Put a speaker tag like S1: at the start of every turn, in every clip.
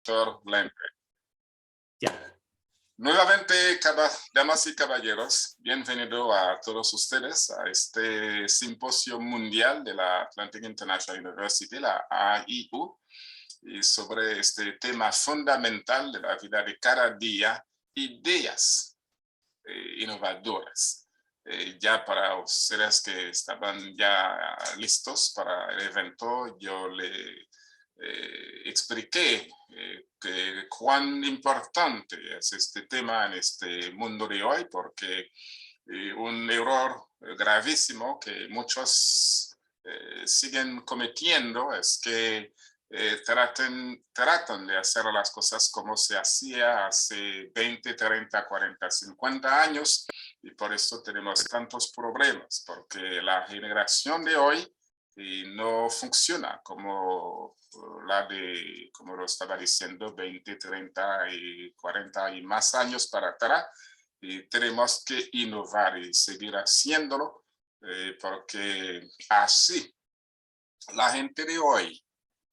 S1: Doctor Lempe.
S2: Ya.
S1: Nuevamente, damas y caballeros, bienvenido a todos ustedes a este simposio mundial de la Atlantic International University, la AIU, y sobre este tema fundamental de la vida de cada día, ideas innovadoras. Ya para ustedes que estaban ya listos para el evento, yo le expliqué cuán importante es este tema en este mundo de hoy, porque un error gravísimo que muchos siguen cometiendo es que tratan de hacer las cosas como se hacía hace 20, 30, 40, 50 años, y por eso tenemos tantos problemas, porque la generación de hoy no funciona como como lo estaba diciendo, 20, 30 y 40 y más años para atrás, y tenemos que innovar y seguir haciéndolo, porque así la gente de hoy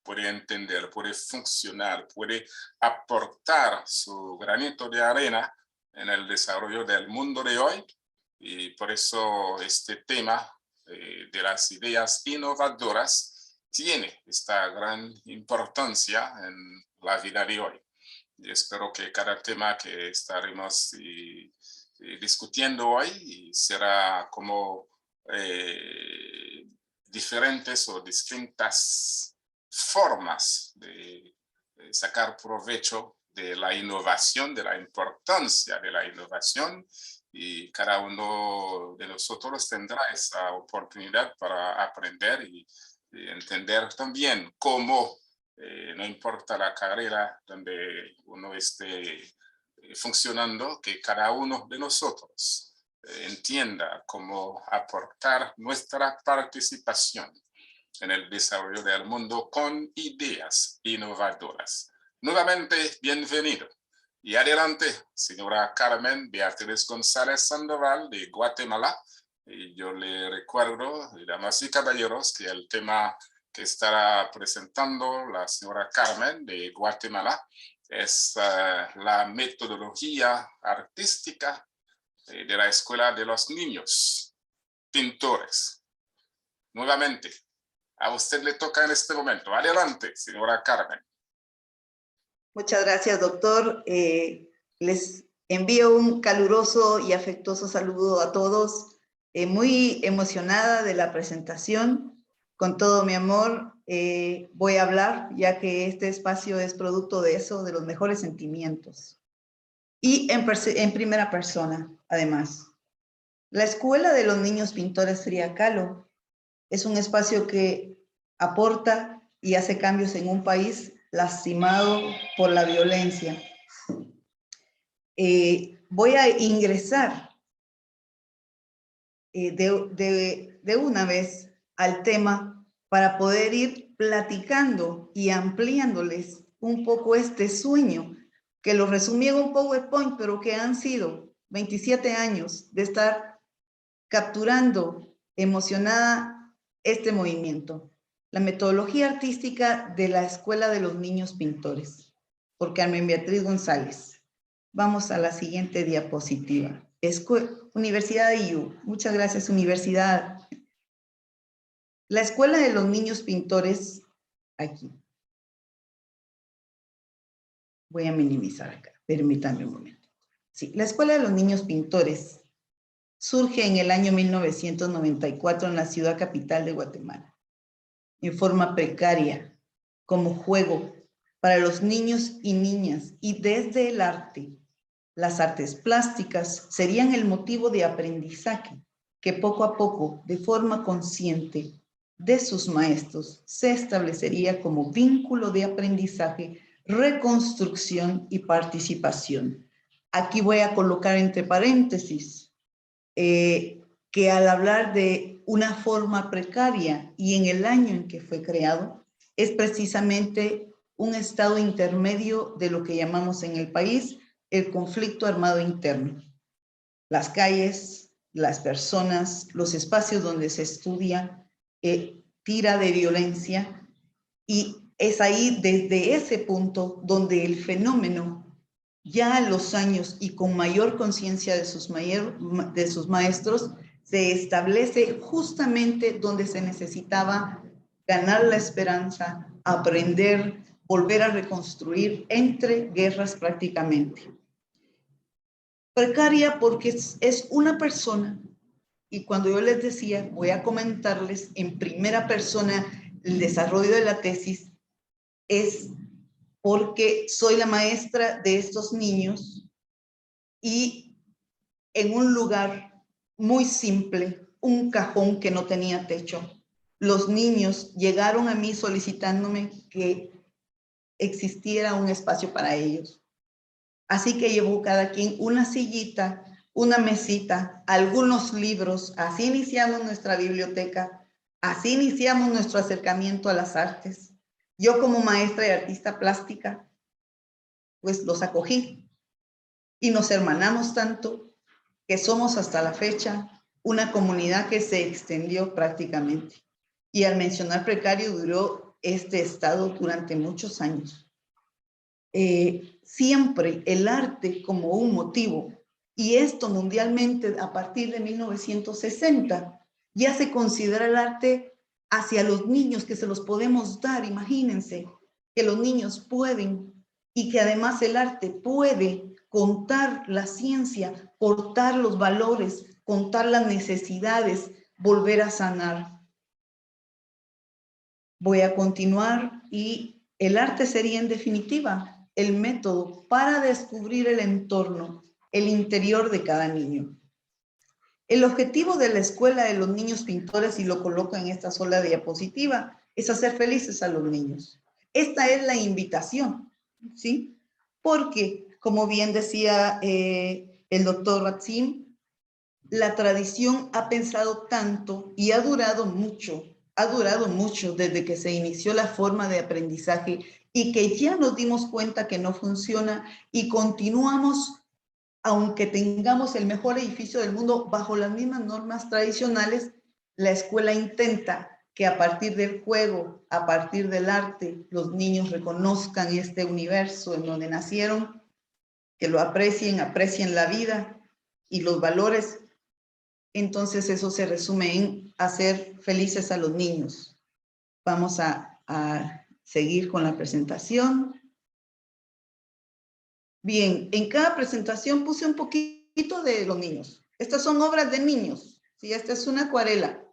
S1: puede entender, puede funcionar, puede aportar su granito de arena en el desarrollo del mundo de hoy, y por eso este tema de las ideas innovadoras tiene esta gran importancia en la vida de hoy. Y espero que cada tema que estaremos discutiendo hoy será como diferentes o distintas formas de sacar provecho de la innovación, de la importancia de la innovación, y cada uno de nosotros tendrá esa oportunidad para aprender y entender también cómo, no importa la carrera donde uno esté funcionando, que cada uno de nosotros entienda cómo aportar nuestra participación en el desarrollo del mundo con ideas innovadoras. Nuevamente, bienvenido. Y adelante, señora Carmen Beatriz González Sandoval de Guatemala. Y yo le recuerdo, damas y caballeros, que el tema que estará presentando la señora Carmen de Guatemala es la metodología artística de la Escuela de los Niños Pintores. Nuevamente, a usted le toca en este momento. Adelante, señora Carmen.
S3: Muchas gracias, doctor. Les envío un caluroso y afectuoso saludo a todos. Muy emocionada de la presentación. Con todo mi amor voy a hablar, ya que este espacio es producto de eso, de los mejores sentimientos. Y en primera persona, además. La Escuela de los Niños Pintores Frida Kahlo es un espacio que aporta y hace cambios en un país lastimado por la violencia. Voy a ingresar de una vez al tema para poder ir platicando y ampliándoles un poco este sueño, que lo resumí en un PowerPoint, pero que han sido 27 años de estar capturando emocionada este movimiento. La metodología artística de la Escuela de los Niños Pintores, por Carmen Beatriz González. Vamos a la siguiente diapositiva. Universidad de IU. Muchas gracias, Universidad. La Escuela de los Niños Pintores, aquí. Voy a minimizar acá, permítanme un momento. Sí, la Escuela de los Niños Pintores surge en el año 1994 en la ciudad capital de Guatemala, en forma precaria, como juego para los niños y niñas, y desde el arte. Las artes plásticas serían el motivo de aprendizaje que poco a poco, de forma consciente de sus maestros, se establecería como vínculo de aprendizaje, reconstrucción y participación. Aquí voy a colocar entre paréntesis que al hablar de una forma precaria y en el año en que fue creado, es precisamente un estado intermedio de lo que llamamos en el país el conflicto armado interno. Las calles, las personas, los espacios donde se estudia, tira de violencia, y es ahí, desde ese punto, donde el fenómeno, ya a los años y con mayor conciencia de sus maestros, se establece justamente donde se necesitaba ganar la esperanza, aprender, volver a reconstruir entre guerras prácticamente. Precaria porque es una persona, y cuando yo les decía, voy a comentarles en primera persona el desarrollo de la tesis, es porque soy la maestra de estos niños y en un lugar muy simple, un cajón que no tenía techo, los niños llegaron a mí solicitándome que existiera un espacio para ellos. Así que llevó cada quien una sillita, una mesita, algunos libros. Así iniciamos nuestra biblioteca, así iniciamos nuestro acercamiento a las artes. Yo como maestra y artista plástica, pues los acogí y nos hermanamos tanto que somos hasta la fecha una comunidad que se extendió prácticamente. Y al mencionar precario, duró este estado durante muchos años. Siempre el arte como un motivo, y esto mundialmente a partir de 1960, ya se considera el arte hacia los niños, que se los podemos dar. Imagínense que los niños pueden, y que además el arte puede contar la ciencia, portar los valores, contar las necesidades, volver a sanar. Voy a continuar, y el arte sería en definitiva el método para descubrir el entorno, el interior de cada niño. El objetivo de la Escuela de los Niños Pintores, y lo coloco en esta sola diapositiva, es hacer felices a los niños. Esta es la invitación, ¿sí? Porque, como bien decía el doctor Ratzin, la tradición ha pensado tanto y ha durado mucho desde que se inició la forma de aprendizaje, y que ya nos dimos cuenta que no funciona, y continuamos, aunque tengamos el mejor edificio del mundo, bajo las mismas normas tradicionales. La escuela intenta que a partir del juego, a partir del arte, los niños reconozcan este universo en donde nacieron, que lo aprecien la vida y los valores. Entonces eso se resume en hacer felices a los niños. Vamos a seguir con la presentación. Bien, en cada presentación puse un poquito de los niños. Estas son obras de niños, ¿sí? Esta es una acuarela.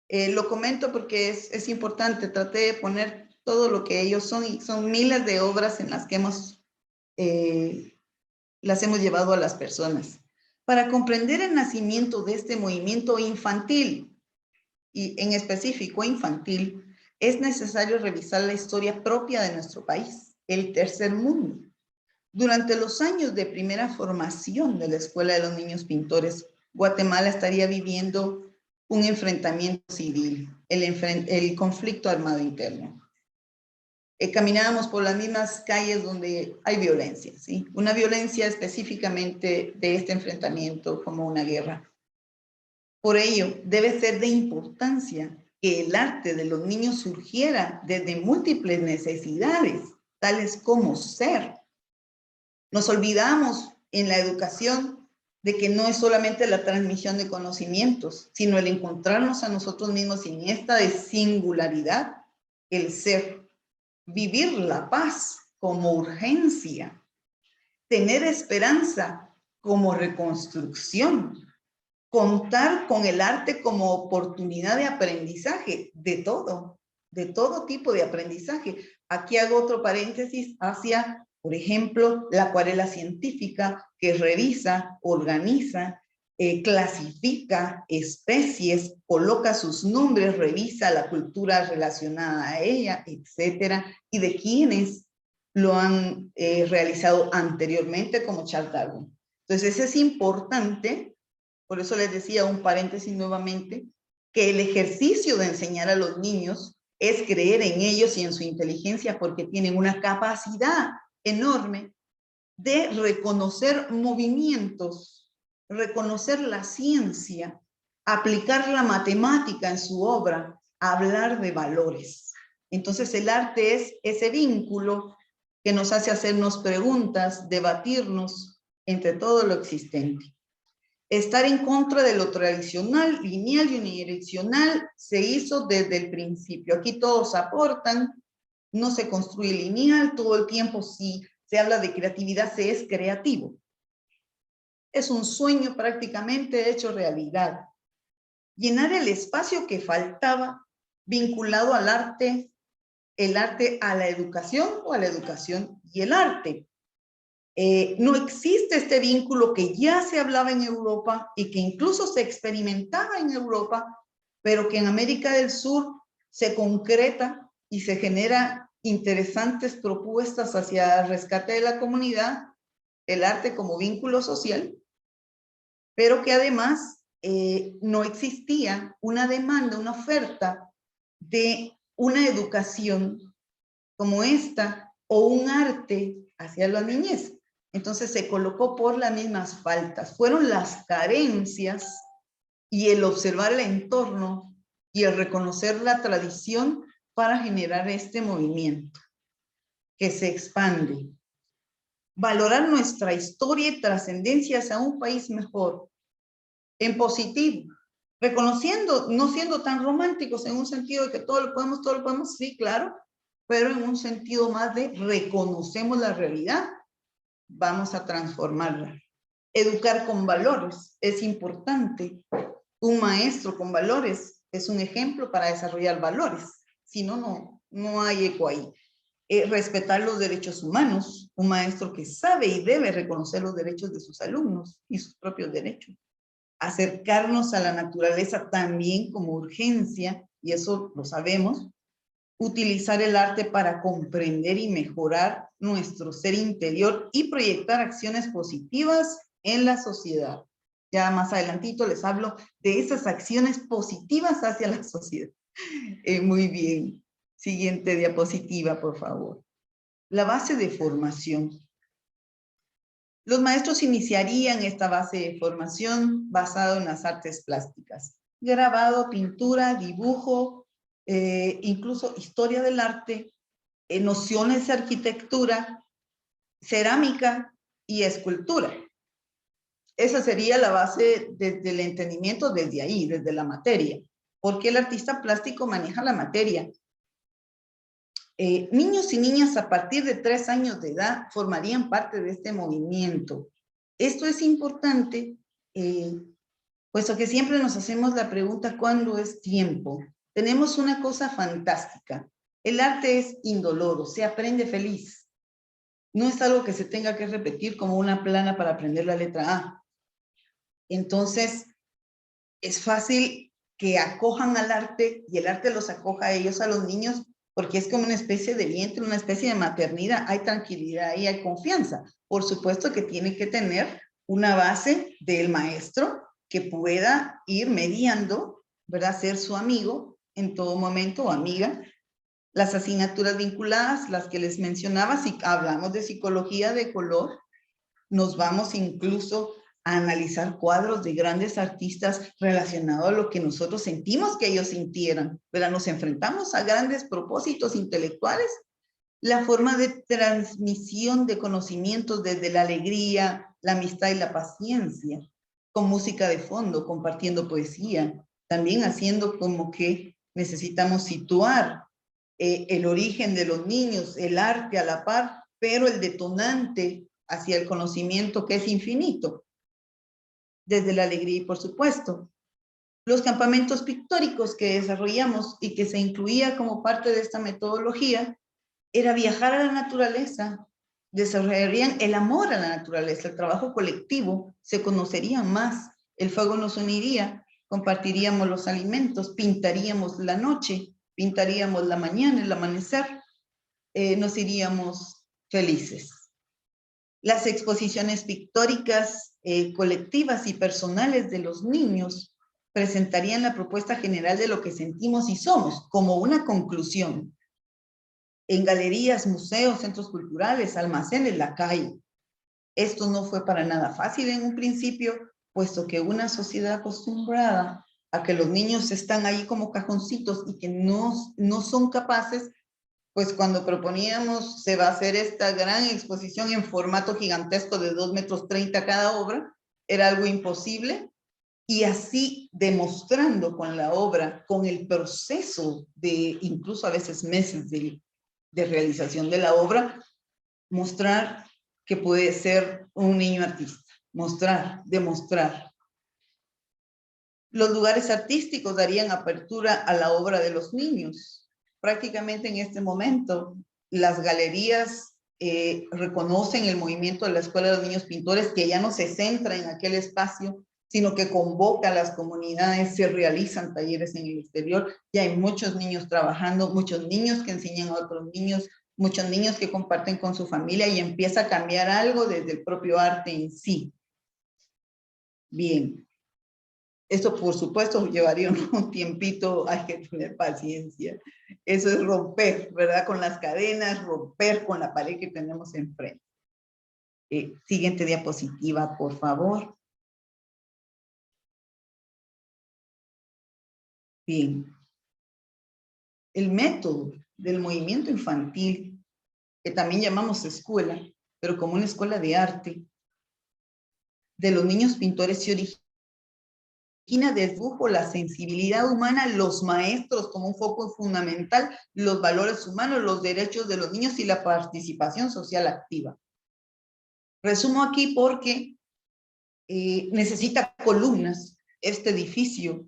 S3: Lo comento porque es importante. Traté de poner todo lo que ellos son, y son miles de obras en las que las hemos llevado a las personas. Para comprender el nacimiento de este movimiento infantil, y en específico infantil, es necesario revisar la historia propia de nuestro país, el tercer mundo. Durante los años de primera formación de la Escuela de los Niños Pintores, Guatemala estaría viviendo un enfrentamiento civil, el conflicto armado interno. Caminábamos por las mismas calles donde hay violencia, ¿sí? Una violencia específicamente de este enfrentamiento como una guerra. Por ello, debe ser de importancia que el arte de los niños surgiera desde múltiples necesidades, tales como ser. Nos olvidamos en la educación de que no es solamente la transmisión de conocimientos, sino el encontrarnos a nosotros mismos en esta de singularidad, el ser, vivir la paz como urgencia, tener esperanza como reconstrucción, contar con el arte como oportunidad de aprendizaje, de todo tipo de aprendizaje. Aquí hago otro paréntesis hacia, por ejemplo, la acuarela científica, que revisa, organiza, clasifica especies, coloca sus nombres, revisa la cultura relacionada a ella, etcétera, y de quienes lo han realizado anteriormente, como Charles Darwin. Entonces, es importante. Por eso les decía, un paréntesis nuevamente, que el ejercicio de enseñar a los niños es creer en ellos y en su inteligencia, porque tienen una capacidad enorme de reconocer movimientos, reconocer la ciencia, aplicar la matemática en su obra, hablar de valores. Entonces el arte es ese vínculo que nos hace hacernos preguntas, debatirnos entre todo lo existente. Estar en contra de lo tradicional, lineal y unidireccional se hizo desde el principio. Aquí todos aportan, no se construye lineal, todo el tiempo si se habla de creatividad se es creativo. Es un sueño prácticamente hecho realidad. Llenar el espacio que faltaba vinculado al arte, el arte a la educación o a la educación y el arte. No existe este vínculo que ya se hablaba en Europa y que incluso se experimentaba en Europa, pero que en América del Sur se concreta y se genera interesantes propuestas hacia el rescate de la comunidad, el arte como vínculo social, pero que además no existía una demanda, una oferta de una educación como esta o un arte hacia la niñez. Entonces se colocó por las mismas faltas. Fueron las carencias y el observar el entorno y el reconocer la tradición para generar este movimiento que se expande. Valorar nuestra historia y trascendencia hacia un país mejor, en positivo, reconociendo, no siendo tan románticos en un sentido de que todo lo podemos, sí, claro, pero en un sentido más de reconocemos la realidad, vamos a transformarla. Educar con valores es importante. Un maestro con valores es un ejemplo para desarrollar valores. Si no, no hay eco ahí. Respetar los derechos humanos. Un maestro que sabe y debe reconocer los derechos de sus alumnos y sus propios derechos. Acercarnos a la naturaleza también como urgencia, y eso lo sabemos. Utilizar el arte para comprender y mejorar nuestro ser interior y proyectar acciones positivas en la sociedad. Ya más adelantito les hablo de esas acciones positivas hacia la sociedad. Muy bien. Siguiente diapositiva, por favor. La base de formación. Los maestros iniciarían esta base de formación basado en las artes plásticas. Grabado, pintura, dibujo, incluso historia del arte, nociones de arquitectura, cerámica y escultura. Esa sería la base desde el entendimiento desde ahí, desde la materia. Porque el artista plástico maneja la materia. Niños y niñas a partir de 3 años de edad formarían parte de este movimiento. Esto es importante, puesto que siempre nos hacemos la pregunta, ¿cuándo es tiempo? Tenemos una cosa fantástica. El arte es indoloro, se aprende feliz. No es algo que se tenga que repetir como una plana para aprender la letra A. Entonces, es fácil que acojan al arte y el arte los acoja a ellos, a los niños, porque es como una especie de vientre, una especie de maternidad. Hay tranquilidad y hay confianza. Por supuesto que tiene que tener una base del maestro que pueda ir mediando, ¿verdad? Ser su amigo en todo momento o amiga. Las asignaturas vinculadas, las que les mencionaba, si hablamos de psicología de color, nos vamos incluso a analizar cuadros de grandes artistas relacionados a lo que nosotros sentimos que ellos sintieran, ¿verdad? Nos enfrentamos a grandes propósitos intelectuales. La forma de transmisión de conocimientos desde la alegría, la amistad y la paciencia, con música de fondo, compartiendo poesía, también haciendo como que necesitamos situar el origen de los niños, el arte a la par, pero el detonante hacia el conocimiento que es infinito, desde la alegría y por supuesto. Los campamentos pictóricos que desarrollamos y que se incluía como parte de esta metodología era viajar a la naturaleza, desarrollarían el amor a la naturaleza, el trabajo colectivo, se conocerían más, el fuego nos uniría, compartiríamos los alimentos, pintaríamos la noche, pintaríamos la mañana, el amanecer, nos iríamos felices. Las exposiciones pictóricas colectivas y personales de los niños presentarían la propuesta general de lo que sentimos y somos, como una conclusión. En galerías, museos, centros culturales, almacenes, la calle. Esto no fue para nada fácil en un principio, puesto que una sociedad acostumbrada a que los niños están ahí como cajoncitos y que no son capaces, pues cuando proponíamos se va a hacer esta gran exposición en formato gigantesco de 2,30 metros cada obra, era algo imposible. Y así demostrando con la obra, con el proceso de incluso a veces meses de realización de la obra, mostrar que puede ser un niño artista, demostrar. Los lugares artísticos darían apertura a la obra de los niños. Prácticamente en este momento, las galerías reconocen el movimiento de la Escuela de los Niños Pintores, que ya no se centra en aquel espacio, sino que convoca a las comunidades, se realizan talleres en el exterior, ya hay muchos niños trabajando, muchos niños que enseñan a otros niños, muchos niños que comparten con su familia y empieza a cambiar algo desde el propio arte en sí. Bien. Esto, por supuesto, llevaría un tiempito, hay que tener paciencia. Eso es romper, ¿verdad? Con las cadenas, romper con la pared que tenemos enfrente. Siguiente diapositiva, por favor. Bien. El método del movimiento infantil, que también llamamos escuela, pero como una escuela de arte, de los niños pintores se origina del dibujo, la sensibilidad humana, los maestros como un foco fundamental, los valores humanos, los derechos de los niños y la participación social activa. Resumo aquí porque necesita columnas este edificio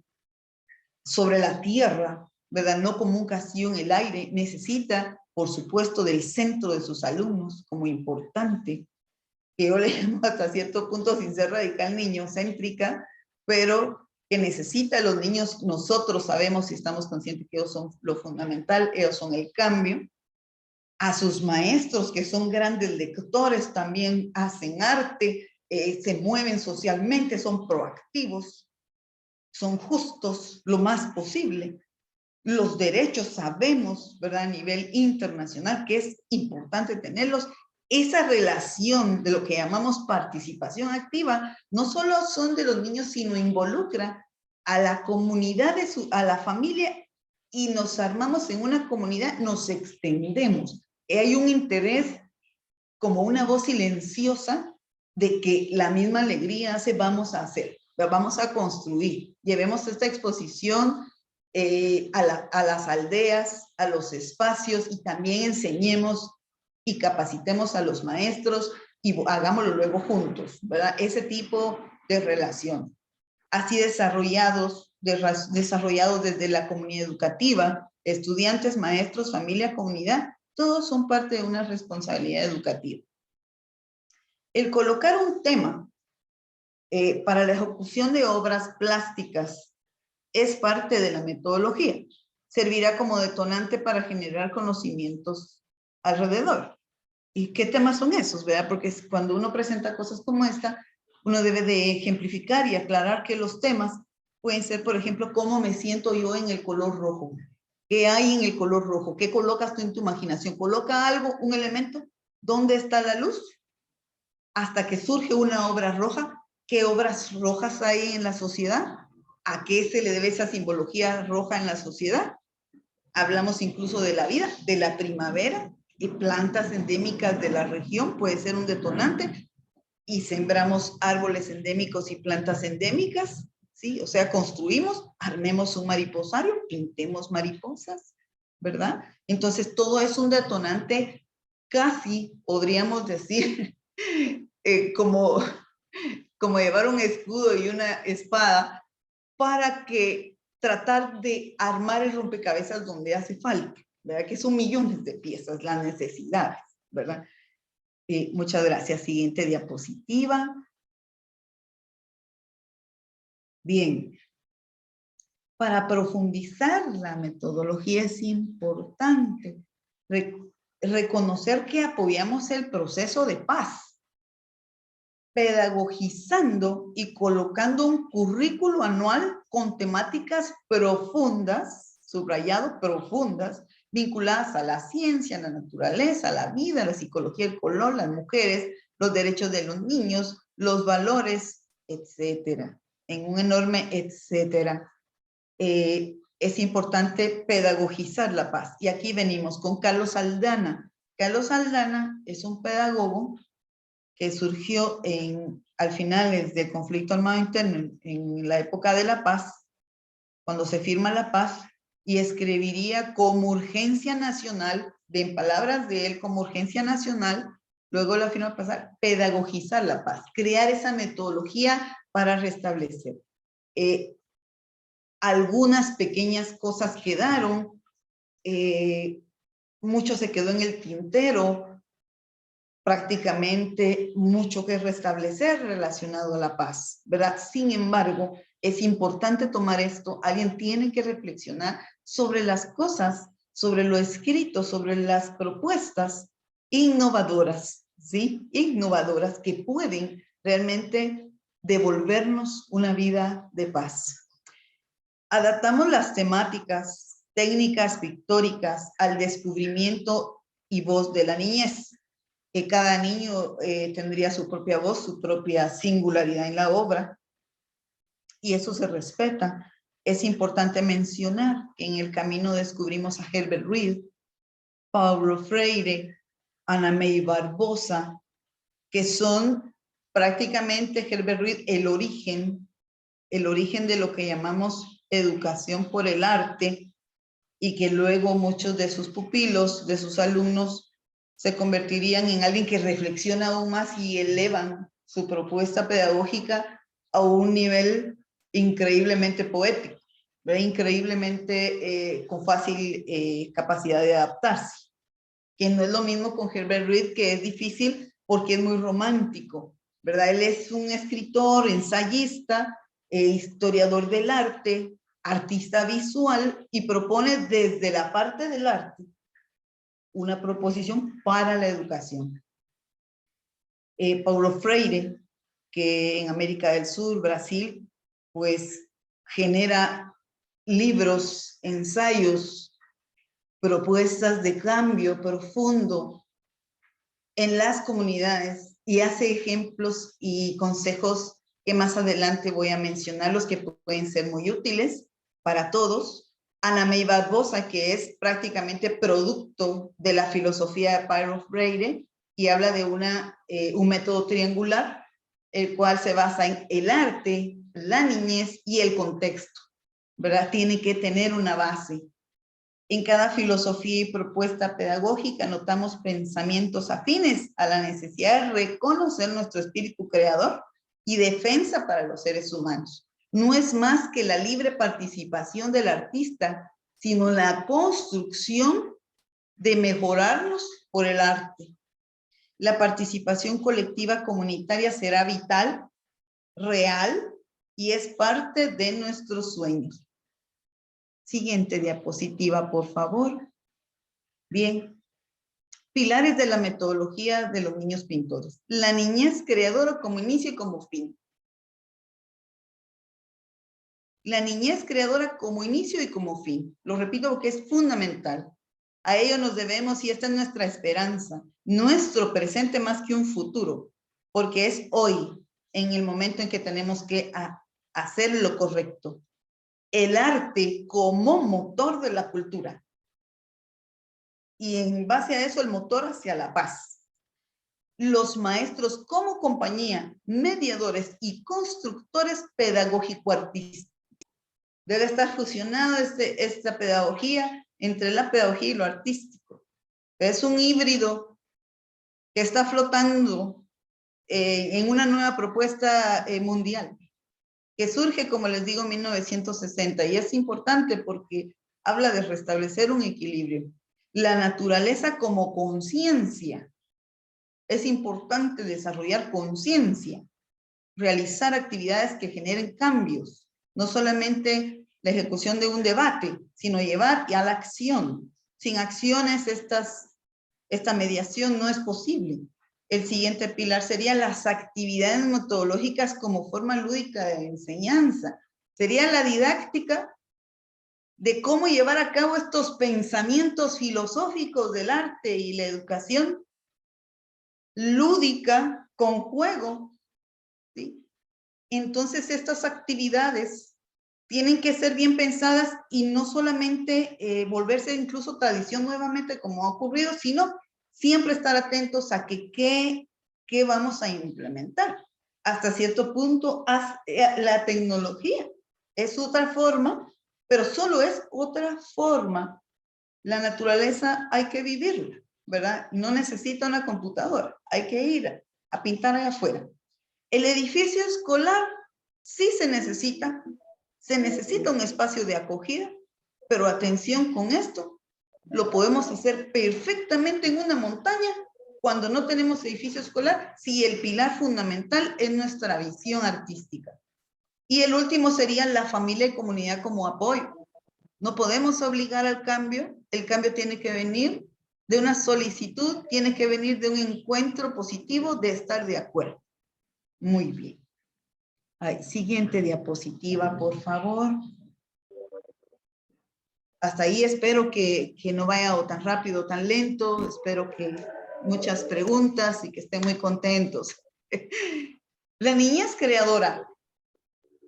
S3: sobre la tierra, ¿verdad? No como un castillo en el aire. Necesita, por supuesto, del centro de sus alumnos como importante, que yo le llamo hasta cierto punto, sin ser radical, niñocéntrica, pero que necesita los niños. Nosotros sabemos y estamos conscientes que ellos son lo fundamental, ellos son el cambio. A sus maestros, que son grandes lectores, también hacen arte, se mueven socialmente, son proactivos, son justos lo más posible. Los derechos sabemos, ¿verdad? A nivel internacional que es importante tenerlos. Esa relación de lo que llamamos participación activa no solo son de los niños, sino involucra a la comunidad, a la familia, y nos armamos en una comunidad, nos extendemos. Hay un interés como una voz silenciosa de que la misma alegría hace vamos a hacer, vamos a construir. Llevemos esta exposición a las aldeas, a los espacios, y también enseñemos y capacitemos a los maestros y hagámoslo luego juntos, ¿verdad? Ese tipo de relación. Así desarrollados desde la comunidad educativa, estudiantes, maestros, familia, comunidad, todos son parte de una responsabilidad educativa. El colocar un tema para la ejecución de obras plásticas es parte de la metodología. Servirá como detonante para generar conocimientos alrededor. ¿Y qué temas son esos, verdad? Porque cuando uno presenta cosas como esta, uno debe de ejemplificar y aclarar que los temas pueden ser, por ejemplo, cómo me siento yo en el color rojo. ¿Qué hay en el color rojo? ¿Qué colocas tú en tu imaginación? ¿Coloca algo, un elemento? ¿Dónde está la luz? Hasta que surge una obra roja. ¿Qué obras rojas hay en la sociedad? ¿A qué se le debe esa simbología roja en la sociedad? Hablamos incluso de la vida, de la primavera, y plantas endémicas de la región puede ser un detonante, y sembramos árboles endémicos y plantas endémicas, ¿sí? O sea, construimos, armemos un mariposario, pintemos mariposas, ¿verdad? Entonces, todo es un detonante, casi podríamos decir, como llevar un escudo y una espada, para que tratar de armar el rompecabezas donde hace falta, ¿verdad? Que son millones de piezas, las necesidades, ¿verdad? Muchas gracias. Siguiente diapositiva. Bien. Para profundizar la metodología es importante reconocer que apoyamos el proceso de paz, pedagogizando y colocando un currículo anual con temáticas profundas, subrayado profundas, vinculadas a la ciencia, a la naturaleza, a la vida, a la psicología, el color, las mujeres, los derechos de los niños, los valores, etcétera, en un enorme etcétera. es importante pedagogizar la paz. Y aquí venimos con Carlos Aldana. Carlos Aldana es un pedagogo que surgió al finales del conflicto armado interno, en la época de la paz, cuando se firma la paz, y escribiría como urgencia nacional, en palabras de él, como urgencia nacional, luego la firma pasar, pedagogizar la paz, crear esa metodología para restablecer. Algunas pequeñas cosas quedaron, mucho se quedó en el tintero, prácticamente mucho que restablecer relacionado a la paz, ¿verdad? Sin embargo, es importante tomar esto, alguien tiene que reflexionar sobre las cosas, sobre lo escrito, sobre las propuestas innovadoras, ¿sí? Innovadoras que pueden realmente devolvernos una vida de paz. Adaptamos las temáticas, técnicas pictóricas al descubrimiento y voz de la niñez. Que cada niño tendría su propia voz, su propia singularidad en la obra, y eso se respeta. Es importante mencionar que en el camino descubrimos a Herbert Reed, Paulo Freire, Ana May Barbosa, que son prácticamente Herbert Reed el origen de lo que llamamos educación por el arte, y que luego muchos de sus pupilos, de sus alumnos, se convertirían en alguien que reflexiona aún más y elevan su propuesta pedagógica a un nivel increíblemente poético, ¿verdad? Increíblemente con fácil capacidad de adaptarse, que no es lo mismo con Herbert Reed, que es difícil porque es muy romántico, ¿verdad? Él es un escritor, ensayista, historiador del arte, artista visual, y propone desde la parte del arte una proposición para la educación. Paulo Freire, que en América del Sur, Brasil, pues genera libros, ensayos, propuestas de cambio profundo en las comunidades, y hace ejemplos y consejos que más adelante voy a mencionar, los que pueden ser muy útiles para todos. Ana May Barbosa, que es prácticamente producto de la filosofía de Paulo Freire, y habla de un método triangular, el cual se basa en el arte, la niñez y el contexto, ¿verdad? Tiene que tener una base. En cada filosofía y propuesta pedagógica notamos pensamientos afines a la necesidad de reconocer nuestro espíritu creador y defensa para los seres humanos. No es más que la libre participación del artista, sino la construcción de mejorarnos por el arte. La participación colectiva comunitaria será vital, real, y es parte de nuestros sueños. Siguiente diapositiva, por favor. Bien. Pilares de la metodología de los niños pintores. La niñez creadora como inicio y como fin. La niñez creadora como inicio y como fin. Lo repito porque es fundamental. A ello nos debemos, y esta es nuestra esperanza, nuestro presente más que un futuro, porque es hoy, en el momento en que tenemos que hacer lo correcto. El arte como motor de la cultura. Y en base a eso, el motor hacia la paz. Los maestros como compañía, mediadores y constructores pedagógico-artísticos. Debe estar fusionada esta pedagogía entre la pedagogía y lo artístico. Es un híbrido que está flotando en una nueva propuesta mundial, que surge, como les digo, en 1960, y es importante porque habla de restablecer un equilibrio. La naturaleza como conciencia. Es importante desarrollar conciencia, realizar actividades que generen cambios, no solamente la ejecución de un debate, sino llevar a la acción. Sin acciones, esta mediación no es posible. El siguiente pilar sería las actividades metodológicas como forma lúdica de enseñanza. Sería la didáctica de cómo llevar a cabo estos pensamientos filosóficos del arte y la educación lúdica, con juego, ¿sí? Entonces estas actividades tienen que ser bien pensadas y no solamente volverse incluso tradición nuevamente como ha ocurrido, sino siempre estar atentos a que qué vamos a implementar. Hasta cierto punto, la tecnología es otra forma, pero solo es otra forma. La naturaleza hay que vivirla, ¿verdad? No necesita una computadora, hay que ir a pintar allá afuera. El edificio escolar sí se necesita un espacio de acogida, pero atención con esto, lo podemos hacer perfectamente en una montaña cuando no tenemos edificio escolar, si el pilar fundamental es nuestra visión artística. Y el último sería la familia y comunidad como apoyo. No podemos obligar al cambio, el cambio tiene que venir de una solicitud, tiene que venir de un encuentro positivo de estar de acuerdo. Muy bien. Ay, siguiente diapositiva, por favor. Hasta ahí espero que no vaya o tan rápido o tan lento. Espero que muchas preguntas y que estén muy contentos. La niñez creadora.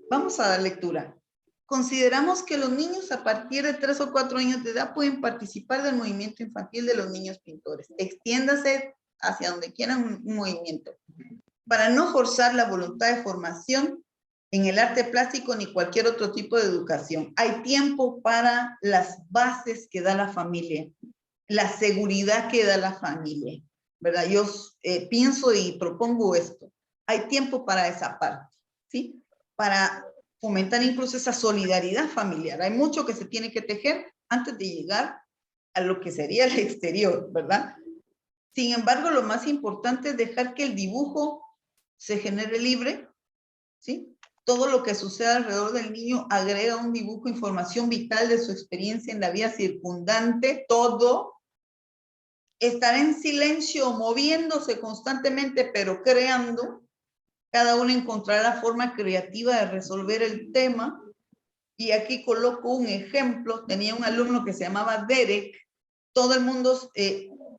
S3: Vamos a dar lectura. Consideramos que los niños a partir de 3 o 4 años de edad pueden participar del movimiento infantil de los niños pintores. Extiéndase hacia donde quieran un movimiento. Para no forzar la voluntad de formación en el arte plástico ni cualquier otro tipo de educación. Hay tiempo para las bases que da la familia, la seguridad que da la familia, ¿verdad? Yo pienso y propongo esto. Hay tiempo para esa parte, ¿sí? Para fomentar incluso esa solidaridad familiar. Hay mucho que se tiene que tejer antes de llegar a lo que sería el exterior, ¿verdad? Sin embargo, lo más importante es dejar que el dibujo se genere libre, ¿sí? Todo lo que sucede alrededor del niño agrega un dibujo, información vital de su experiencia en la vida circundante, todo. Estar en silencio, moviéndose constantemente, pero creando. Cada uno encontrará la forma creativa de resolver el tema. Y aquí coloco un ejemplo. Tenía un alumno que se llamaba Derek. Todo el mundo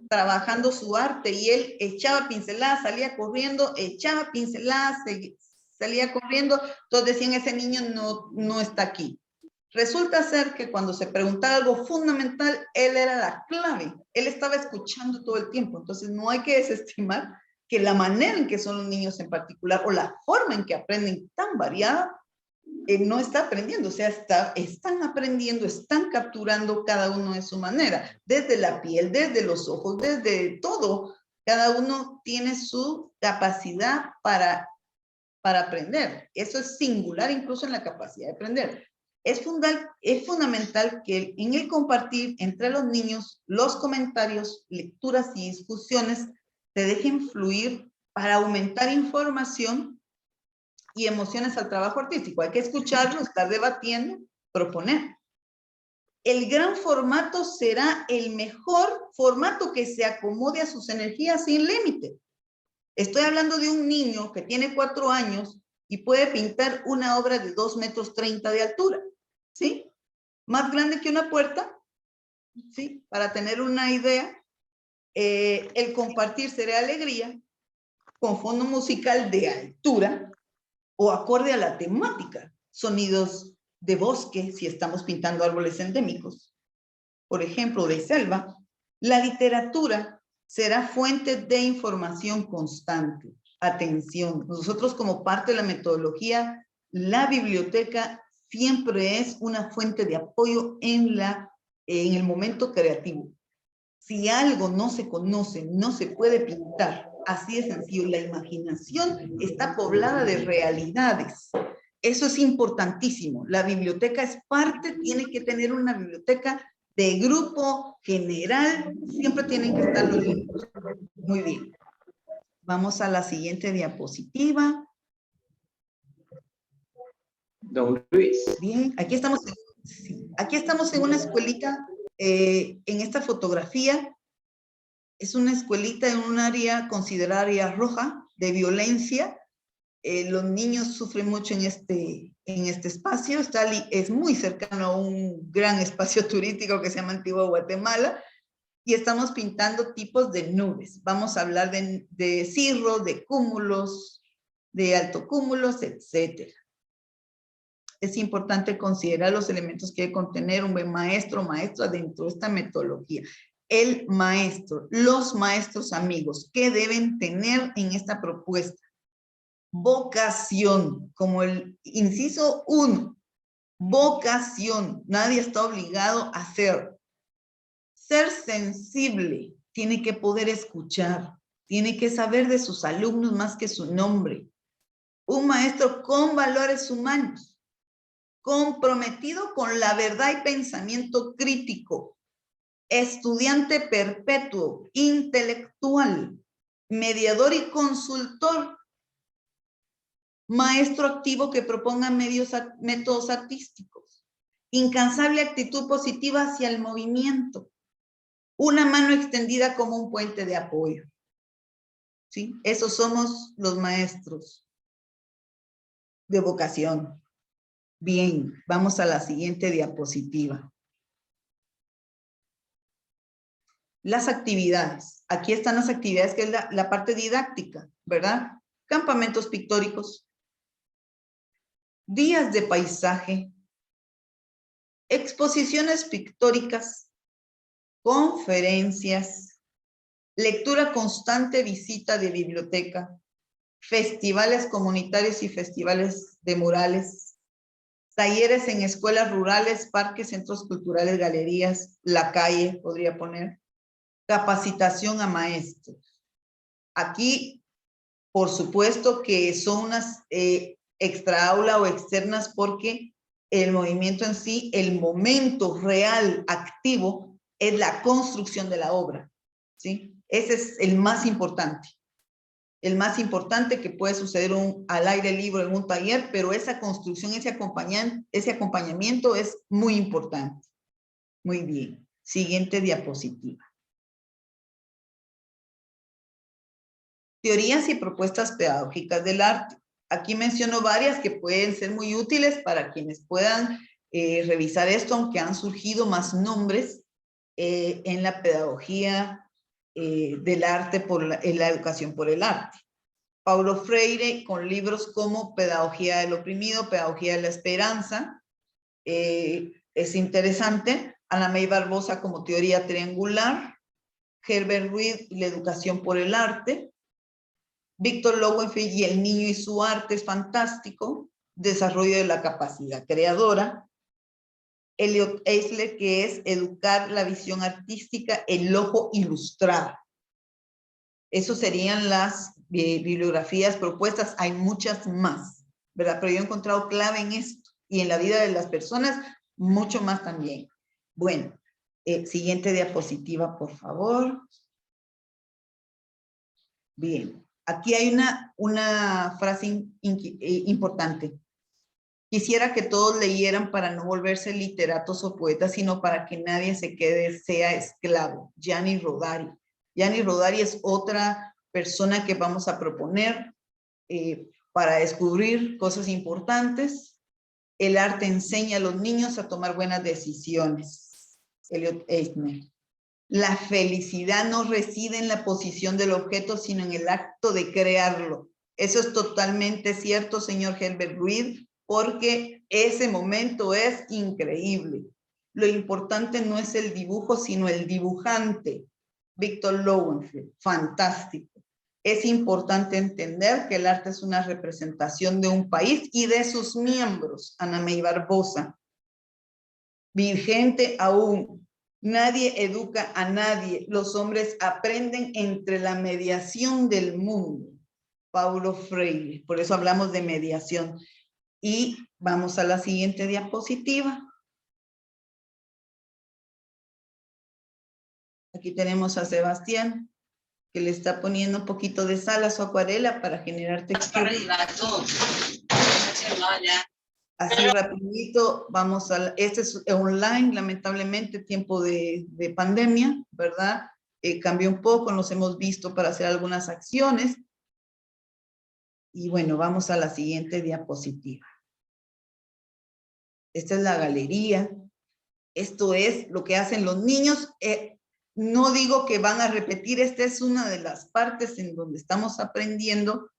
S3: trabajando su arte y él echaba pinceladas, salía corriendo, echaba pinceladas, salía corriendo. Todos decían, ese niño no está aquí. Resulta ser que cuando se preguntaba algo fundamental, él era la clave. Él estaba escuchando todo el tiempo. Entonces no hay que desestimar que la manera en que son los niños en particular o la forma en que aprenden tan variada, no está aprendiendo, o sea, están aprendiendo, están capturando cada uno de su manera, desde la piel, desde los ojos, desde todo. Cada uno tiene su capacidad para aprender. Eso es singular incluso en la capacidad de aprender. Es fundamental que en el compartir entre los niños los comentarios, lecturas y discusiones se dejen fluir para aumentar información y emociones al trabajo artístico. Hay que escucharlo, estar debatiendo, proponer. El gran formato será el mejor formato que se acomode a sus energías sin límite. Estoy hablando de un niño que tiene 4 años y puede pintar una obra de 2,30 metros de altura, ¿sí? Más grande que una puerta, ¿sí? Para tener una idea, el compartir será alegría, con fondo musical de altura, o acorde a la temática, sonidos de bosque, si estamos pintando árboles endémicos, por ejemplo, de selva. La literatura será fuente de información constante. Atención, nosotros como parte de la metodología, la biblioteca siempre es una fuente de apoyo en el momento creativo. Si algo no se conoce, no se puede pintar. Así de sencillo. La imaginación está poblada de realidades. Eso es importantísimo. La biblioteca es parte, tiene que tener una biblioteca de grupo general. Siempre tienen que estar los libros. Muy bien. Vamos a la siguiente diapositiva.
S2: Don Luis.
S3: Bien, aquí estamos en una escuelita. En esta fotografía es una escuelita en un área considerada área roja de violencia. Los niños sufren mucho en este espacio. Es muy cercano a un gran espacio turístico que se llama Antigua Guatemala. Y estamos pintando tipos de nubes. Vamos a hablar de cirros, de cúmulos, de altocúmulos, etc. es importante considerar los elementos que debe contener un buen maestro o maestra dentro de esta metodología. El maestro, los maestros amigos, ¿qué deben tener en esta propuesta? Vocación, como el inciso 1. Vocación, nadie está obligado a hacer. Ser sensible, tiene que poder escuchar, tiene que saber de sus alumnos más que su nombre. Un maestro con valores humanos, comprometido con la verdad y pensamiento crítico, estudiante perpetuo, intelectual, mediador y consultor, maestro activo que proponga métodos artísticos, incansable actitud positiva hacia el movimiento, una mano extendida como un puente de apoyo. ¿Sí? Esos somos los maestros de vocación. Bien, vamos a la siguiente diapositiva. Las actividades. Aquí están las actividades que es la parte didáctica, ¿verdad? Campamentos pictóricos, días de paisaje, exposiciones pictóricas, conferencias, lectura constante, visita de biblioteca, festivales comunitarios y festivales de murales, talleres en escuelas rurales, parques, centros culturales, galerías, la calle, podría poner, capacitación a maestros. Aquí, por supuesto que son unas extra aula o externas porque el movimiento en sí, el momento real, activo, es la construcción de la obra, ¿sí? Ese es el más importante. El más importante que puede suceder al aire libre en un taller, pero esa construcción, ese acompañamiento es muy importante. Muy bien. Siguiente diapositiva. Teorías y propuestas pedagógicas del arte. Aquí menciono varias que pueden ser muy útiles para quienes puedan revisar esto, aunque han surgido más nombres en la pedagogía del arte, en la educación por el arte. Paulo Freire con libros como Pedagogía del oprimido, Pedagogía de la esperanza, es interesante. Ana May Barbosa como teoría triangular, Herbert Ruiz y la educación por el arte, Víctor Lowenfeld y el niño y su arte es fantástico, desarrollo de la capacidad creadora, Elliot Eisler que es educar la visión artística, el ojo ilustrado. Eso serían las bibliografías propuestas, hay muchas más, ¿verdad? Pero yo he encontrado clave en esto y en la vida de las personas, mucho más también. Bueno, siguiente diapositiva, por favor. Bien, aquí hay una frase importante. Quisiera que todos leyeran para no volverse literatos o poetas, sino para que nadie se quede, sea esclavo. Gianni Rodari. Gianni Rodari es otra persona que vamos a proponer para descubrir cosas importantes. El arte enseña a los niños a tomar buenas decisiones. Elliot Eisner. La felicidad no reside en la posición del objeto, sino en el acto de crearlo. Eso es totalmente cierto, señor Herbert Ruiz, porque ese momento es increíble. Lo importante no es el dibujo, sino el dibujante. Víctor Lowenfeld, fantástico. Es importante entender que el arte es una representación de un país y de sus miembros. Ana May Barbosa. Vigente aún. Nadie educa a nadie. Los hombres aprenden entre la mediación del mundo. Paulo Freire. Por eso hablamos de mediación. Y vamos a la siguiente diapositiva. Aquí tenemos a Sebastián, que le está poniendo un poquito de sal a su acuarela para generar textura. Así rapidito, vamos a... Este es online, lamentablemente, tiempo de pandemia, ¿verdad? Cambió un poco, nos hemos visto para hacer algunas acciones. Y bueno, vamos a la siguiente diapositiva. Esta es la galería. Esto es lo que hacen los niños. No digo que van a repetir, esta es una de las partes en donde estamos aprendiendo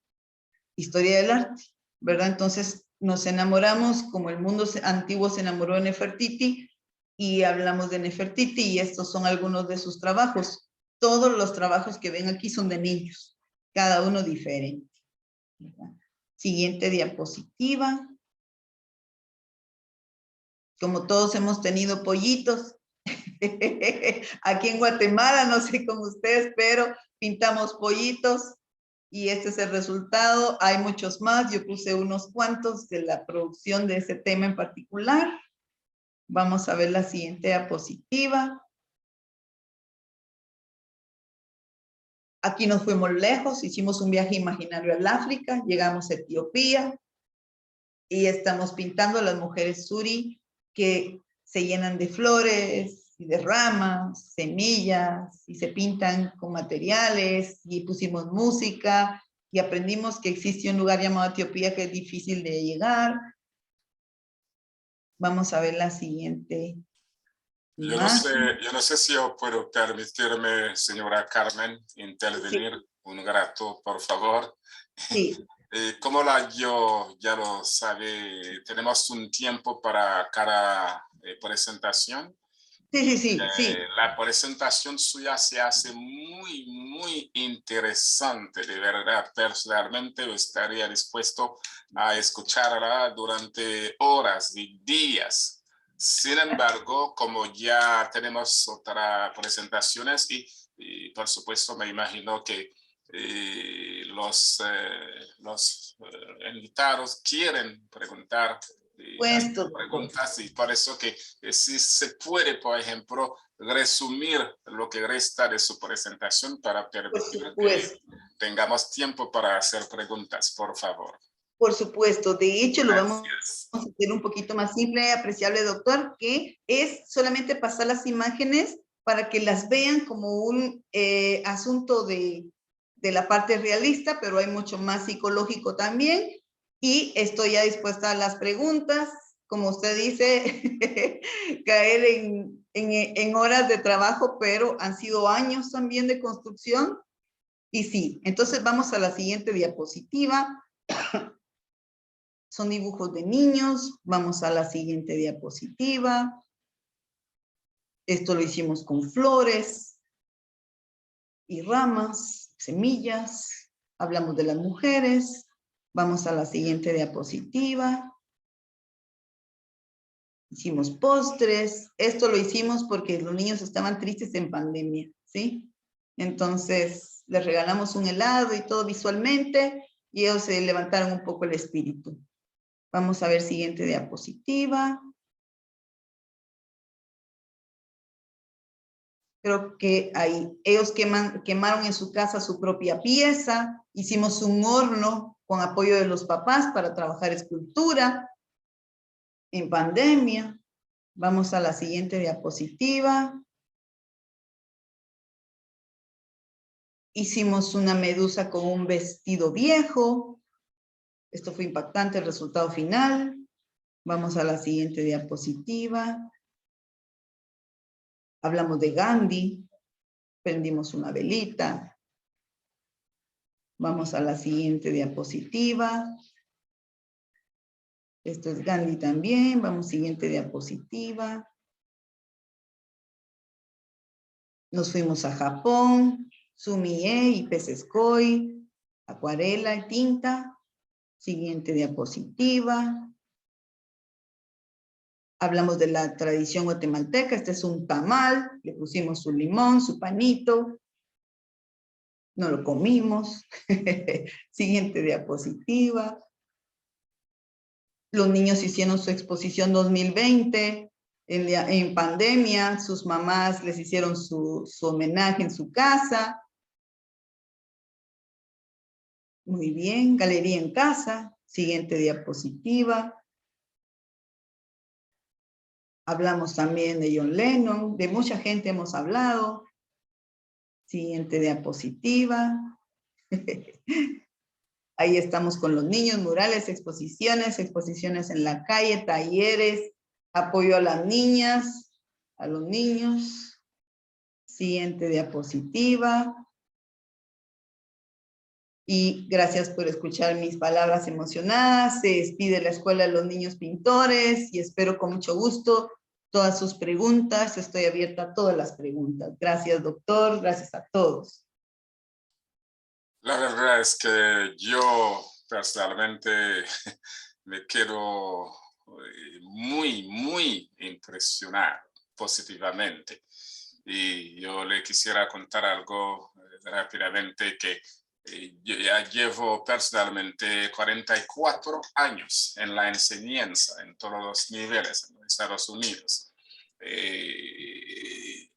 S3: historia del arte, ¿verdad? Entonces, nos enamoramos como el mundo antiguo se enamoró de Nefertiti y hablamos de Nefertiti y estos son algunos de sus trabajos. Todos los trabajos que ven aquí son de niños, cada uno diferente. Siguiente diapositiva. Como todos hemos tenido pollitos, aquí en Guatemala, no sé con ustedes, pero pintamos pollitos y este es el resultado. Hay muchos más, yo puse unos cuantos de la producción de ese tema en particular. Vamos a ver la siguiente diapositiva. Aquí nos fuimos lejos, hicimos un viaje imaginario al África, llegamos a Etiopía y estamos pintando a las mujeres suri que se llenan de flores y de ramas, semillas, y se pintan con materiales, y pusimos música, y aprendimos que existe un lugar llamado Etiopía que es difícil de llegar. Vamos a ver la siguiente imagen.
S1: Yo no sé si yo puedo permitirme, señora Carmen, intervenir
S3: Sí.
S1: un rato, por favor.
S3: Sí.
S1: Como yo ya lo sabe, tenemos un tiempo para cada presentación.
S3: Sí.
S1: La presentación suya se hace muy interesante, de verdad. Personalmente estaría dispuesto a escucharla durante horas y días. Sin embargo, como ya tenemos otras presentaciones y por supuesto me imagino que los invitados quieren preguntar preguntas y por eso que si se puede, por ejemplo, resumir lo que resta de su presentación para permitir que tengamos tiempo para hacer preguntas, por favor.
S3: Por supuesto, de hecho lo vamos
S1: Gracias.
S3: a hacer un poquito más simple, apreciable doctor, que es solamente pasar las imágenes para que las vean como un asunto de la parte realista, pero hay mucho más psicológico también. Y estoy ya dispuesta a las preguntas. Como usted dice, caer en horas de trabajo, pero han sido años también de construcción. Y sí, entonces vamos a la siguiente diapositiva. Son dibujos de niños. Vamos a la siguiente diapositiva. Esto lo hicimos con flores y ramas, semillas. Hablamos de las mujeres. Vamos a la siguiente diapositiva. Hicimos postres. Esto lo hicimos porque los niños estaban tristes en pandemia, ¿sí? Entonces, les regalamos un helado y todo visualmente y ellos se levantaron un poco el espíritu. Vamos a ver siguiente diapositiva. Creo que ahí ellos quemaron en su casa su propia pieza. Hicimos un horno con apoyo de los papás para trabajar escultura en pandemia. Vamos a la siguiente diapositiva. Hicimos una medusa con un vestido viejo. Esto fue impactante, el resultado final. Vamos a la siguiente diapositiva. Hablamos de Gandhi. Prendimos una velita. Vamos a la siguiente diapositiva. Esto es Gandhi también. Vamos, siguiente diapositiva. Nos fuimos a Japón. Sumie y peces koi. Acuarela y tinta. Siguiente diapositiva. Hablamos de la tradición guatemalteca. Este es un tamal. Le pusimos su limón, su panito. No lo comimos. Siguiente diapositiva. Los niños hicieron su exposición 2020. En pandemia, sus mamás les hicieron su homenaje en su casa. Muy bien. Galería en casa. Siguiente diapositiva. Hablamos también de John Lennon, de mucha gente hemos hablado. Siguiente diapositiva. Ahí estamos con los niños, murales, exposiciones en la calle, talleres, apoyo a las niñas, a los niños. Siguiente diapositiva. Y gracias por escuchar mis palabras emocionadas. Se despide la Escuela de los Niños Pintores y espero con mucho gusto todas sus preguntas. Estoy abierta a todas las preguntas. Gracias, doctor. Gracias a todos.
S1: La verdad es que yo personalmente me quedo muy impresionado positivamente. Y yo le quisiera contar algo rápidamente que yo ya llevo personalmente 44 años en la enseñanza en todos los niveles en los Estados Unidos.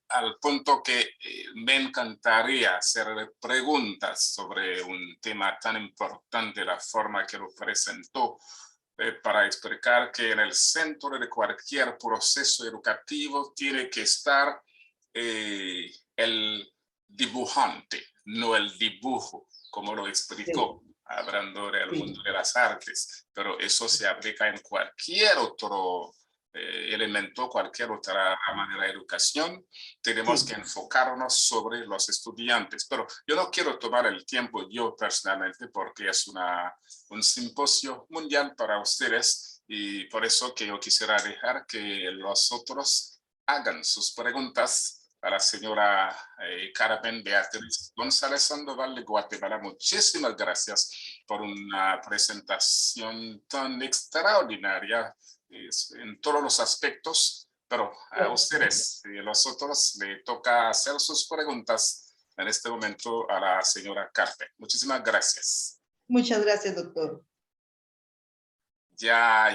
S1: Al punto que me encantaría hacer preguntas sobre un tema tan importante, la forma que lo presentó, para explicar que en el centro de cualquier proceso educativo tiene que estar el dibujante, no el dibujo, como lo explicó, hablando del mundo de las artes, pero eso se aplica en cualquier otro elemento, cualquier otra rama de la educación. Tenemos que enfocarnos sobre los estudiantes, pero yo no quiero tomar el tiempo yo personalmente porque es un simposio mundial para ustedes y por eso que yo quisiera dejar que los otros hagan sus preguntas a la señora Carmen Beatriz González Sandoval de Guatemala. Muchísimas gracias por una presentación tan extraordinaria en todos los aspectos, pero a ustedes y a los otros le toca hacer sus preguntas en este momento a la señora Carmen. Muchísimas gracias.
S3: Muchas gracias, doctor.
S1: Ya